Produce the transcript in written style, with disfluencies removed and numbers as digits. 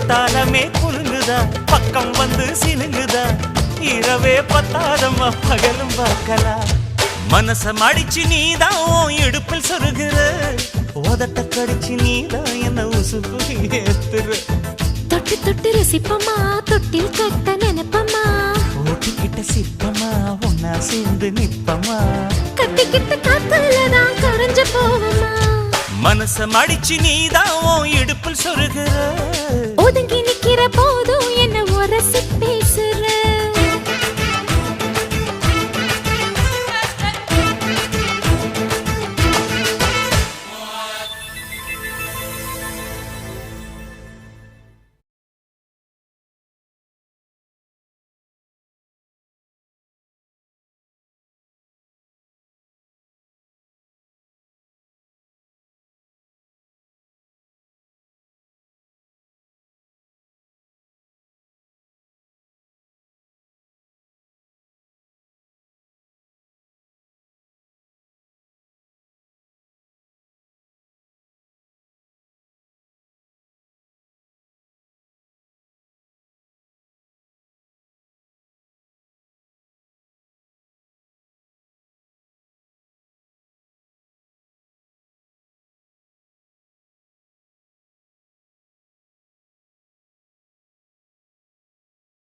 குத்தாலமே குலுங்குதா பக்கம் வந்து சினுங்குதா இரவே பத்தாதம்மா பகலும் பார்க்கலாம் மனச மடிச்சு நீதான் இடுப்பில் சொருகிற உதட்ட கடிச்சு நீதான் என்ன உசுப்பு ஏத்துற தொட்டு தொட்டு ரசிப்பமா தொட்டில் கட்ட நினைப்பமா ஓட்டிக்கிட்ட சிற்பமா ஒன்னா சேர்ந்து நிற்பமா கட்டிக்கிட்ட காத்துலதான் கரைஞ்சு போவமா மனச மடிச்சு நீதான் இடுப்பில் சொருகிற